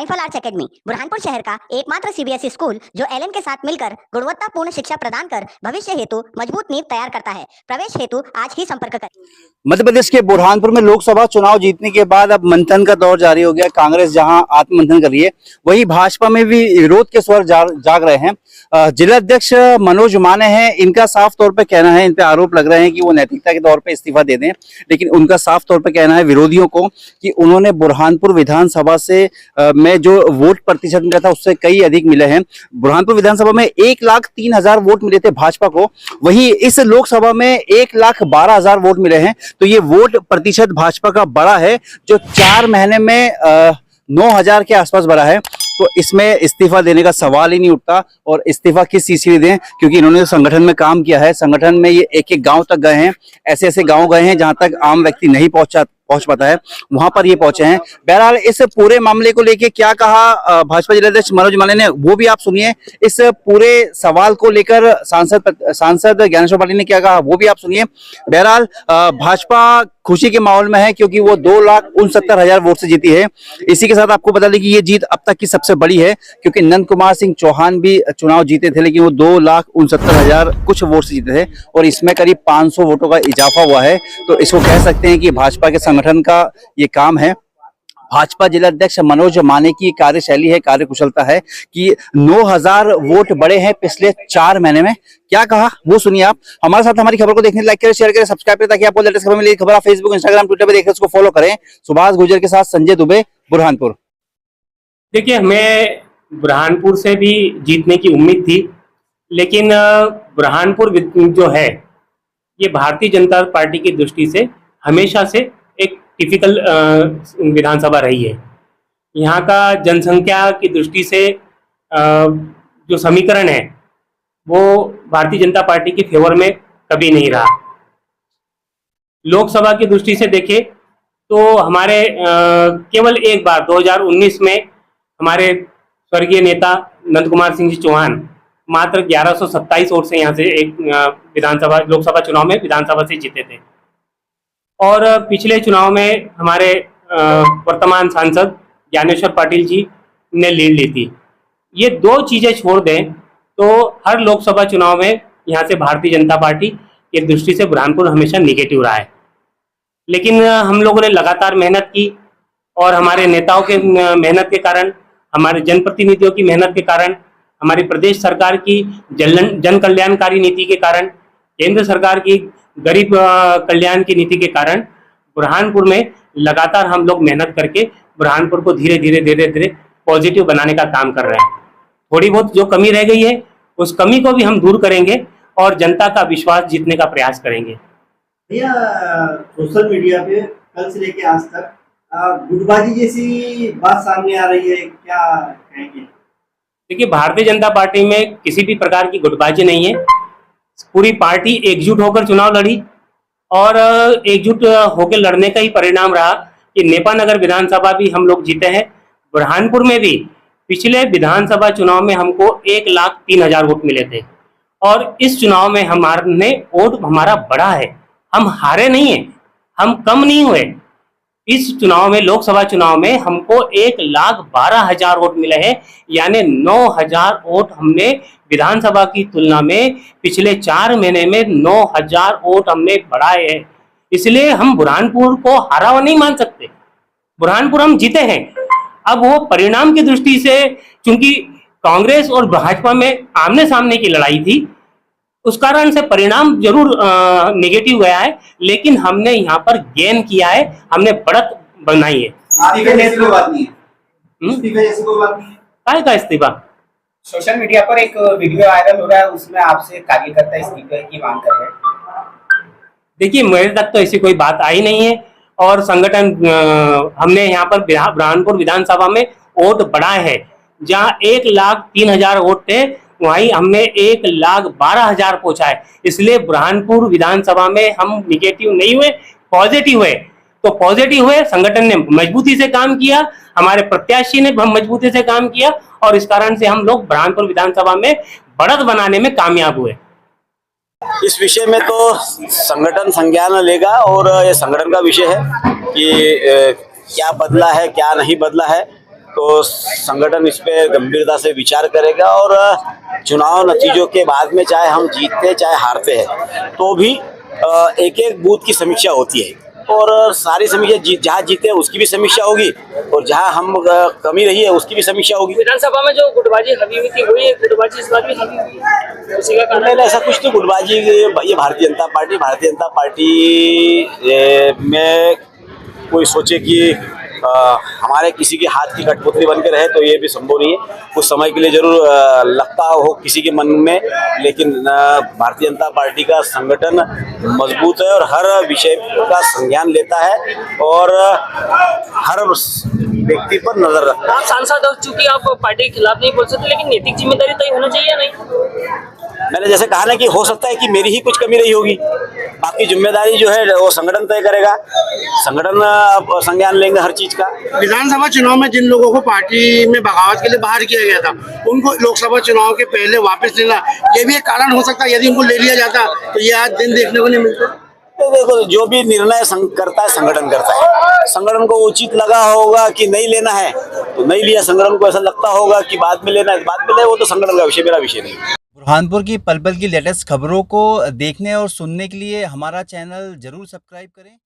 काइफल arts academy Burhanpur शहर का एकमात्र सीबीएसई स्कूल जो एलएन के साथ मिलकर गुणवत्तापूर्ण शिक्षा प्रदान कर भविष्य हेतु मजबूत नींव तैयार करता है। प्रवेश हेतु आज ही संपर्क करें। मध्य प्रदेश के बुरहानपुर में लोकसभा चुनाव जीतने के बाद अब मंथन का दौर जारी हो गया। कांग्रेस जहां आत्ममंथन कर रही है, वहीं भाजपा में भी विरोध के स्वर जाग रहे हैं। जिला अध्यक्ष मनोज माने हैं, इनका साफ तौर पे कहना है, इन पे आरोप लग रहे हैं कि वो नैतिकता के तौर पे इस्तीफा दे दें, लेकिन उनका साफ तौर पे कहना है विरोधियों को कि उन्होंने बुरहानपुर विधानसभा से में जो वोट प्रतिशत मिला था उससे कई अधिक मिले हैं। बुरहानपुर विधानसभा में 1,03,000 वोट मिले थे भाजपा को, वहीं इस लोकसभा में 1,12,000 वोट मिले हैं। तो ये वोट प्रतिशत भाजपा का बड़ा है, जो 4 महीने में 9,000 के आसपास बढ़ा है। तो इसमें इस्तीफा देने का सवाल ही नहीं उठता। और इस्तीफा किस चीज के लिए दें, क्योंकि इन्होंने संगठन में काम किया है, संगठन में ये एक एक गांव तक गए हैं, ऐसे ऐसे गांव गए हैं जहां तक आम व्यक्ति नहीं पहुंच पाता है, वहां पर ये पहुंचे हैं। बहरहाल इस पूरे मामले को लेके क्या कहा भाजपा जिलाध्यक्ष मनोज माने ने, वो भी आप सुनिए। इस पूरे सवाल को लेकर सांसद ज्ञानेश्वर पाटिल ने क्या कहा, वो भी आप सुनिए। बहरहाल भाजपा खुशी के माहौल में है, क्योंकि वो 2,69,000 वोट से जीती है। इसी के साथ आपको बता दें कि ये जीत अब तक की सबसे बड़ी है, क्योंकि नंद कुमार सिंह चौहान भी चुनाव जीते थे, लेकिन वो 2,69,000 कुछ वोट से जीते थे, और इसमें करीब 500 वोटों का इजाफा हुआ है। तो इसको कह सकते हैं कि भाजपा के संगठन का ये काम है। भाजपा जिला अध्यक्ष मनोज माने की कार्यशैली है, कार्यकुशलता है कि 9,000 वोट बढ़े हैं पिछले 4 महीने में। क्या कहा वो सुनिए आप। हमारे साथ हमारी खबर को देखने लाइक करें, शेयर करें, सब्सक्राइब करें, ताकि आपको लेटेस्ट खबर मिले। खबर आप फेसबुक, इंस्टाग्राम, ट्विटर पे देखें, उसको फॉलो करें। सुभाष गुर्जर के साथ संजय दुबे, बुरहानपुर। देखिए, हमें बुरहानपुर से भी जीतने की उम्मीद थी, लेकिन बुरहानपुर जो है ये भारतीय जनता पार्टी की दृष्टि से हमेशा से एक टिपिकल विधानसभा रही है। यहाँ का जनसंख्या की दृष्टि से जो समीकरण है वो भारतीय जनता पार्टी के फेवर में कभी नहीं रहा। लोकसभा की दृष्टि से देखें तो हमारे केवल एक बार 2019 में हमारे स्वर्गीय नेता नंद कुमार सिंह जी चौहान मात्र 1127 वोट से यहाँ से एक लोकसभा चुनाव में विधानसभा से जीते थे। और पिछले चुनाव में हमारे वर्तमान सांसद ज्ञानेश्वर पाटिल जी ने लीड ली थी। ये 2 चीज़ें छोड़ दें तो हर लोकसभा चुनाव में यहाँ से भारतीय जनता पार्टी की दृष्टि से बुरहानपुर हमेशा निगेटिव रहा है। लेकिन हम लोगों ने लगातार मेहनत की, और हमारे नेताओं के मेहनत के कारण, हमारे जनप्रतिनिधियों की मेहनत के कारण, हमारी प्रदेश सरकार की जन कल्याणकारी नीति के कारण, केंद्र सरकार की गरीब कल्याण की नीति के कारण बुरहानपुर में लगातार हम लोग मेहनत करके बुरहानपुर को धीरे धीरे पॉजिटिव बनाने का काम कर रहे हैं। थोड़ी बहुत जो कमी रह गई है उस कमी को भी हम दूर करेंगे और जनता का विश्वास जीतने का प्रयास करेंगे। भैया, सोशल मीडिया पे कल से लेके आज तक गुटबाजी जैसी बात सामने आ रही है, क्या कहेंगे? देखिए, भारतीय जनता पार्टी में किसी भी प्रकार की गुटबाजी नहीं है। पूरी पार्टी एकजुट होकर चुनाव लड़ी, और एकजुट होकर लड़ने का ही परिणाम रहा कि नेपानगर विधानसभा भी हम लोग जीते हैं। बुरहानपुर में भी पिछले विधानसभा चुनाव में हमको 1,03,000 वोट मिले थे, और इस चुनाव में हमारे वोट हमारा बढ़ा है। हम हारे नहीं है, हम कम नहीं हुए। इस चुनाव में, लोकसभा चुनाव में हमको 1,12,000 वोट मिले हैं, यानी 9,000 वोट हमने विधानसभा की तुलना में पिछले 4 महीने में 9,000 वोट हमने बढ़ाए हैं। इसलिए हम बुरहानपुर को हारा हुआ नहीं मान सकते। बुरहानपुर हम जीते हैं। अब वो परिणाम की दृष्टि से, चूंकि कांग्रेस और भाजपा में आमने सामने की लड़ाई थी, उस कारण से परिणाम जरूर नेगेटिव गया है, लेकिन हमने यहाँ पर गेन किया है, हमने बढ़त बनाई है। काय का इस्तीफा? सोशल मीडिया पर एक वीडियो वायरल हो रहा है, उसमें आपसे कार्यकर्ता इस्तीफे की मांग कर रहे हैं। देखिए, मेरे तक तो ऐसी कोई बात आई नहीं है, और संगठन हमने यहाँ पर बुरहानपुर विधानसभा में वोट बढ़ाए हैं। जहाँ 1,03,000 वोट थे, वहीं हमने 1,12,000 पहुंचा है। इसलिए बुरहानपुर विधानसभा में हम निगेटिव नहीं हुए, पॉजिटिव हुए। तो पॉजिटिव हुए, संगठन ने मजबूती से काम किया, हमारे प्रत्याशी ने मजबूती से काम किया, और इस कारण से हम लोग बुरहानपुर विधानसभा में बढ़त बनाने में कामयाब हुए। इस विषय में तो संगठन संज्ञान लेगा, और ये संगठन का विषय है कि क्या बदला है क्या नहीं बदला है। तो संगठन इस पे गंभीरता से विचार करेगा और चुनाव नतीजों के बाद में चाहे हम जीतते चाहे हारते हैं तो भी एक एक बूथ की समीक्षा होती है और सारी समीक्षा जहाँ जीते उसकी भी समीक्षा होगी और जहाँ हम कमी रही है उसकी भी समीक्षा होगी। विधानसभा में जो गुटबाजी हवी हुई थी वही एक गुटबाजी इस बार भी हवी हुई है, उसी का कारण नहीं, ऐसा कुछ तो गुटबाजी ये भारतीय जनता पार्टी में कोई सोचे कि हमारे किसी के हाथ की कठपुतली बन के रहे तो ये भी संभव नहीं है। कुछ समय के लिए जरूर लगता हो किसी के मन में, लेकिन भारतीय जनता पार्टी का संगठन मजबूत है और हर विषय का संज्ञान लेता है और हर व्यक्ति पर नजर रखता है। आप सांसद हो, चूंकि आप पार्टी के खिलाफ नहीं बोल सकते, लेकिन नैतिक जिम्मेदारी तय होना चाहिए या नहीं? मैंने जैसे कहा ना कि हो सकता है कि मेरी ही कुछ कमी रही होगी, बाकी जिम्मेदारी जो है वो संगठन तय करेगा, संगठन संज्ञान लेंगे हर चीज का। विधानसभा चुनाव में जिन लोगों को पार्टी में बगावत के लिए बाहर किया गया था उनको लोकसभा चुनाव के पहले वापस लेना ये भी एक कारण हो सकता है। यदि उनको ले लिया जाता तो ये आज दिन देखने को नहीं मिलता। तो देखो, जो भी निर्णय करता है संगठन करता है। संगठन को उचित लगा होगा कि नहीं लेना है तो नहीं लिया, संगठन को ऐसा लगता होगा कि बाद में लेना है बाद में ले, वो तो संगठन का विषय, मेरा विषय नहीं। बुरहानपुर की पल पल की लेटेस्ट खबरों को देखने और सुनने के लिए हमारा चैनल जरूर सब्सक्राइब करें।